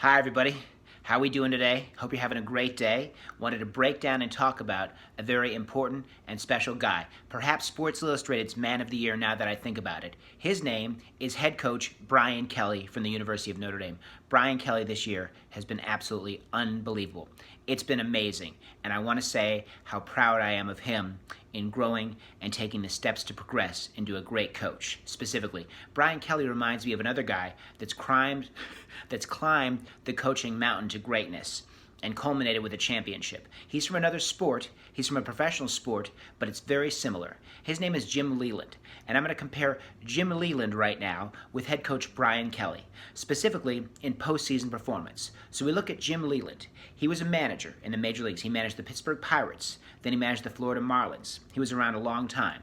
Hi everybody, how we doing today? Hope you're having a great day. Wanted to break down and talk about a very important and special guy, perhaps Sports Illustrated's Man of the Year now that I think about it. His name is head coach Brian Kelly from the University of Notre Dame. Brian Kelly this year has been absolutely unbelievable. It's been amazing, and I want to say how proud I am of him in growing and taking the steps to progress into a great coach. Specifically, Brian Kelly reminds me of another guy that's climbed the coaching mountain to greatness and culminated with a championship. He's from another sport, he's from a professional sport, but it's very similar. His name is Jim Leyland, and I'm going to compare Jim Leyland right now with head coach Brian Kelly, specifically in postseason performance. So we look at Jim Leyland. He was a manager in the major leagues. He managed the Pittsburgh Pirates, then he managed the Florida Marlins. He was around a long time.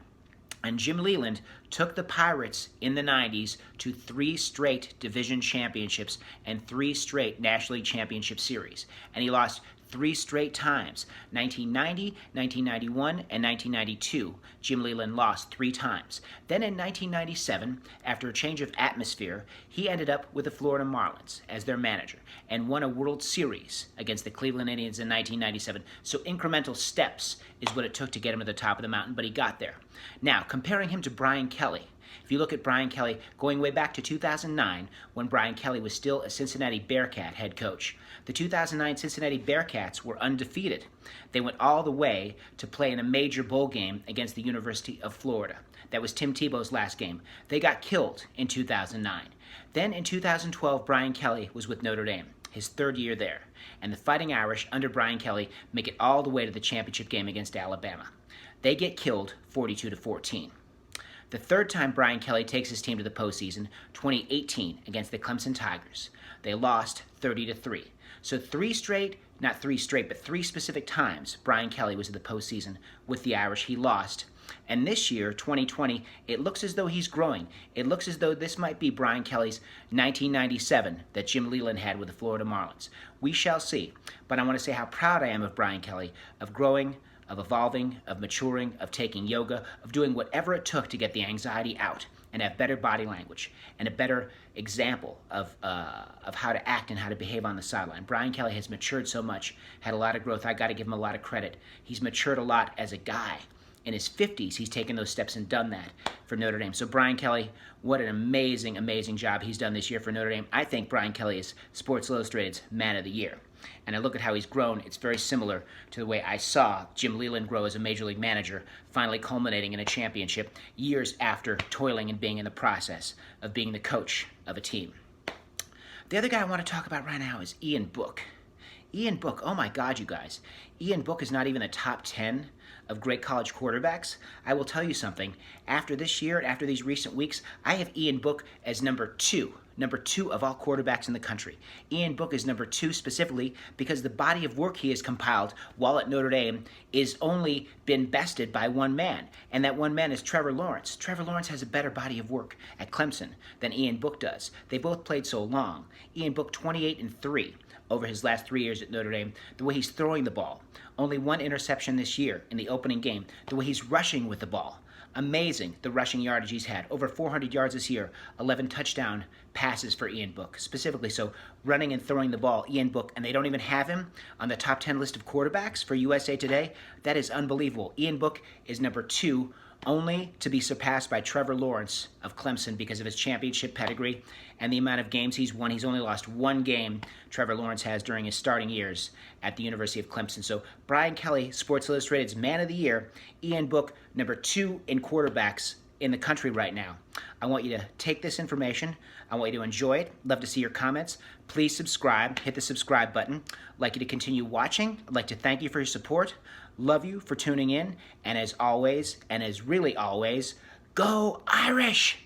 And Jim Leyland took the Pirates in the 90s to 3 straight division championships and 3 straight National League Championship Series. And he lost 3 straight times. 1990, 1991, and 1992, Jim Leyland lost 3 times. Then in 1997, after a change of atmosphere, he ended up with the Florida Marlins as their manager and won a World Series against the Cleveland Indians in 1997. So incremental steps is what it took to get him to the top of the mountain, but he got there. Now, comparing him to Brian Kelly, if you look at Brian Kelly, going way back to 2009, when Brian Kelly was still a Cincinnati Bearcat head coach, the 2009 Cincinnati Bearcats were undefeated. They went all the way to play in a major bowl game against the University of Florida. That was Tim Tebow's last game. They got killed in 2009. Then in 2012, Brian Kelly was with Notre Dame, his 3rd year there, and the Fighting Irish under Brian Kelly make it all the way to the championship game against Alabama. They get killed 42-14. The 3rd time Brian Kelly takes his team to the postseason, 2018 against the Clemson Tigers. They lost 30-3. So 3 specific times Brian Kelly was in the postseason with the Irish. He lost. And this year, 2020, it looks as though he's growing. It looks as though this might be Brian Kelly's 1997 that Jim Leyland had with the Florida Marlins. We shall see. But I want to say how proud I am of Brian Kelly, of growing, of evolving, of maturing, of taking yoga, of doing whatever it took to get the anxiety out and have better body language and a better example of how to act and how to behave on the sideline. Brian Kelly has matured so much, had a lot of growth. I got to give him a lot of credit. He's matured a lot as a guy. In his 50s, he's taken those steps and done that for Notre Dame. So Brian Kelly, what an amazing, amazing job he's done this year for Notre Dame. I think Brian Kelly is Sports Illustrated's Man of the Year. And I look at how he's grown, it's very similar to the way I saw Jim Leyland grow as a major league manager, finally culminating in a championship years after toiling and being in the process of being the coach of a team. The other guy I want to talk about right now is Ian Book. Ian Book, oh my God, you guys. Ian Book is not even the top 10 of great college quarterbacks. I will tell you something. After this year, after these recent weeks, I have Ian Book as number 2 of all quarterbacks in the country. Ian Book is number 2 specifically because the body of work he has compiled while at Notre Dame is only been bested by one man, and that one man is Trevor Lawrence. Trevor Lawrence has a better body of work at Clemson than Ian Book does. They both played so long. Ian Book 28-3 over his last 3 years at Notre Dame. The way he's throwing the ball, only 1 interception this year in the opening game. The way he's rushing with the ball, amazing the rushing yardage he's had. Over 400 yards this year, 11 touchdown passes for Ian Book. Specifically, so running and throwing the ball, Ian Book, and they don't even have him on the top 10 list of quarterbacks for USA Today. That is unbelievable. Ian Book is number 2, only to be surpassed by Trevor Lawrence of Clemson because of his championship pedigree and the amount of games he's won. He's only lost 1 game, Trevor Lawrence has, during his starting years at the University of Clemson. So Brian Kelly, Sports Illustrated's Man of the Year. Ian Book, number 2 in quarterbacks in the country right now. I want you to take this information. I want you to enjoy it. Love to see your comments. Please subscribe. Hit the subscribe button. I'd like you to continue watching. I'd like to thank you for your support. Love you for tuning in. And as always, and as really always, go Irish!